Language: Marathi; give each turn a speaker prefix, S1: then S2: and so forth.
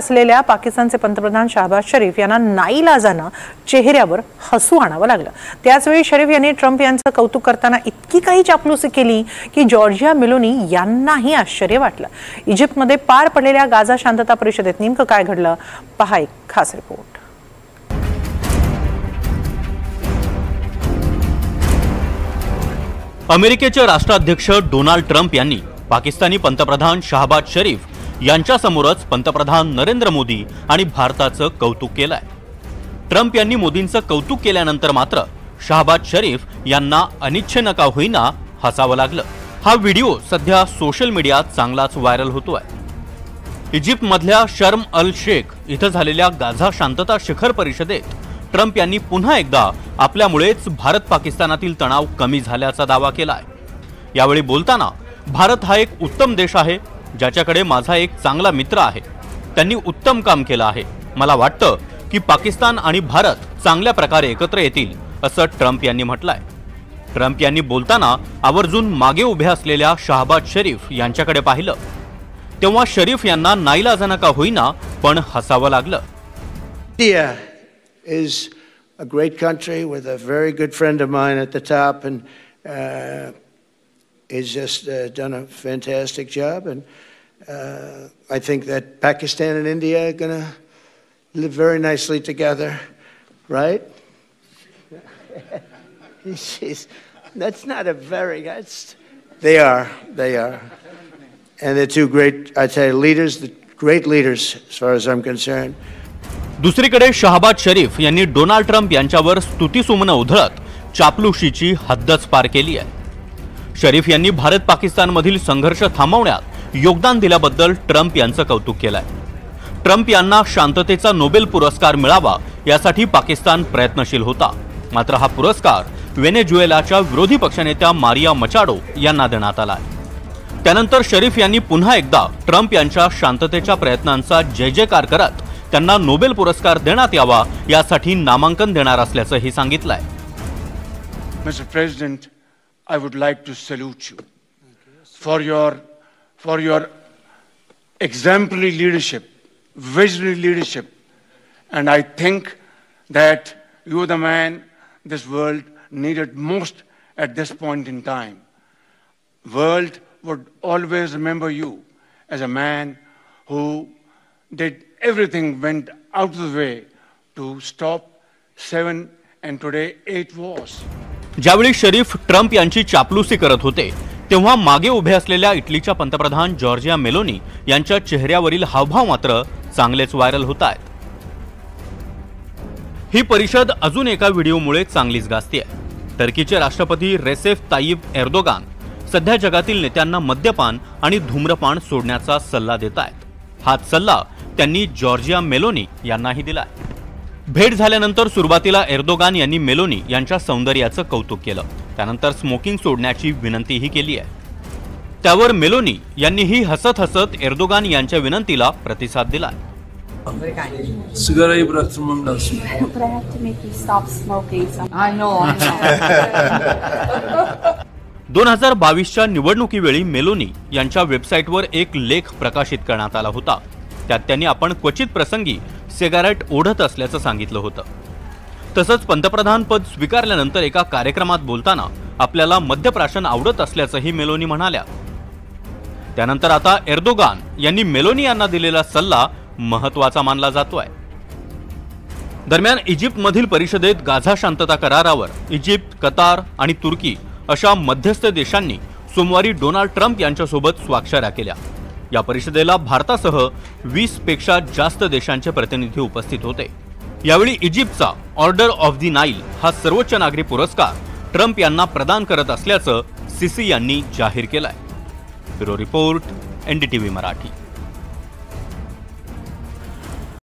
S1: असलेल्या पाकिस्तानचे पंतप्रधान शहबाज शरीफ यांना नाईलाजानं चेहऱ्यावर हसू आणावं लागलं। त्याचवेळी शरीफ यांनी ट्रम्प यांचं कौतुक करताना इतकी काही चापलुसी केली की जॉर्जिया मेलोनी यांनाही आश्चर्य वाटलं। इजिप्तमध्ये पार पडलेल्या गाझा शांतता परिषदेत नेमकं काय घडलं पहा एक खास रिपोर्ट।
S2: अमेरिकेचे राष्ट्राध्यक्ष डोनाल्ड ट्रम्प यांनी पाकिस्तानी पंतप्रधान शहबाज शरीफ यांच्यासमोरच पंतप्रधान नरेंद्र मोदी आणि भारताचं कौतुक केलंय। ट्रम्प यांनी मोदींचं कौतुक केल्यानंतर मात्र शहबाज शरीफ यांना अनिच्छेनं का होईना हसावं लागलं। हा व्हिडिओ सध्या सोशल मीडियात चांगलाच व्हायरल होतोय। इजिप्तमधल्या शर्म अल शेख इथं झालेल्या गाझा शांतता शिखर परिषदेत ट्रम्प यांनी पुन्हा एकदा आपल्यामुळेच भारत पाकिस्तानातील तणाव कमी झाल्याचा दावा केलाय। यावेळी बोलताना भारत हा एक उत्तम देश आहे, ज्याच्याकडे माझा एक चांगला मित्र आहे, त्यांनी उत्तम काम केलं आहे। मला वाटतं की पाकिस्तान आणि भारत चांगल्या प्रकारे एकत्र येतील असं ट्रम्प यांनी म्हटलंय। ट्रम्प यांनी बोलताना आवर्जून मागे उभे असलेल्या शहबाज शरीफ यांच्याकडे पाहिलं, तेव्हा शरीफ यांना नाईलाजानं का होईना पण हसावं लागलं।
S3: India is a great country with a very good friend of mine at the top, and he's just done a fantastic job, and I think that Pakistan and India are going to live very nicely together, right? That's not a very, they are, and they're two great, I tell you, leaders, great leaders as far as I'm concerned.
S2: दुसरीकडे शहबाज शरीफ यांनी डोनाल्ड ट्रम्प यांच्यावर स्तुतिसुमनं उधळत चापलुशीची हद्दच पार केली आहे। शरीफ यांनी भारत पाकिस्तानमधील संघर्ष थांबवण्यात योगदान दिल्याबद्दल ट्रम्प यांचं कौतुक केलंय। ट्रम्प यांना शांततेचा नोबेल पुरस्कार मिळावा यासाठी पाकिस्तान प्रयत्नशील होता, मात्र हा पुरस्कार व्हेनेझुएलाच्या विरोधी पक्षनेत्या मारिया मचाडो यांना देण्यात आला। त्यानंतर शरीफ यांनी पुन्हा एकदा ट्रम्प यांच्या शांततेच्या प्रयत्नांचा जयजयकार करत त्यांना नोबेल पुरस्कार देण्यात यावा यासाठी नामांकन देणार असल्याचंही सांगितलंय।
S4: Mr. President, I would like to salute you for your exemplary leadership, visionary leadership, and I think that you are the man this world needed most at this point in time. World would always remember you as a man who did everything, went out of the way to stop 7 and today 8 wars.
S2: ज्यावेळी शरीफ ट्रम्प यांची चापलुसी करत होते तेव्हा मागे उभे असलेल्या इटलीच्या पंतप्रधान जॉर्जिया मेलोनी यांच्या चेहऱ्यावरील हावभाव मात्र चांगलेच व्हायरल होत आहेत। ही परिषद अजून एका व्हिडिओमुळे चांगलीच गाजतेय। टर्कीचे राष्ट्रपती रेसेप ताय्यिप एर्दोगान सध्या जगातील नेत्यांना मद्यपान आणि धूम्रपान सोडण्याचा सल्ला देत आहेत। हाच सल्ला त्यांनी जॉर्जिया मेलोनी यांनाही दिलाय। भेट झाल्यानंतर सुरुवातीला एर्दोगान यांनी मेलोनी यांच्या सौंदर्याचं कौतुक केलं, त्यानंतर स्मोकिंग सोडण्याची विनंतीही केली आहे। त्यावर मेलोनी यांनीही हसत हसत एर्दोगान यांच्या विनंतीला प्रतिसाद दिलाय।
S5: Sigara bıraktırmam lazım.
S6: But I have to make you stop smoking. I know.
S2: 2022च्या निवडणुकीवेळी मेलोनी यांच्या वेबसाईटवर एक लेख प्रकाशित करण्यात आला होता। त्यात त्यांनी आपण क्वचित प्रसंगी सिगारेट ओढत असल्याचं सांगितलं होतं। तसंच पंतप्रधान पद स्वीकारल्यानंतर एका कार्यक्रमात बोलताना आपल्याला मद्यप्राशन आवडत असल्याचंही मेलोनी म्हणाल्या। त्यानंतर आता एर्दोगान यांनी मेलोनी यांना दिलेला सल्ला महत्त्वाचा मानला जातोय। दरम्यान इजिप्तमधील परिषदेत गाझा शांतता करारावर इजिप्त, कतार आणि तुर्की अशा मध्यस्थ देशांनी सोमवारी डोनाल्ड ट्रम्प यांच्यासोबत स्वाक्षऱ्या केल्या। या परिषदेला भारतासह 20 पेक्षा जास्त देशांचे प्रतिनिधी उपस्थित होते। यावेळी इजिप्तचा ऑर्डर ऑफ द नाईल हा सर्वोच्च नागरी पुरस्कार ट्रम्प यांना प्रदान करत असल्याचं सीसी यांनी जाहीर केलंय। Bureau report, NDTV Marathi.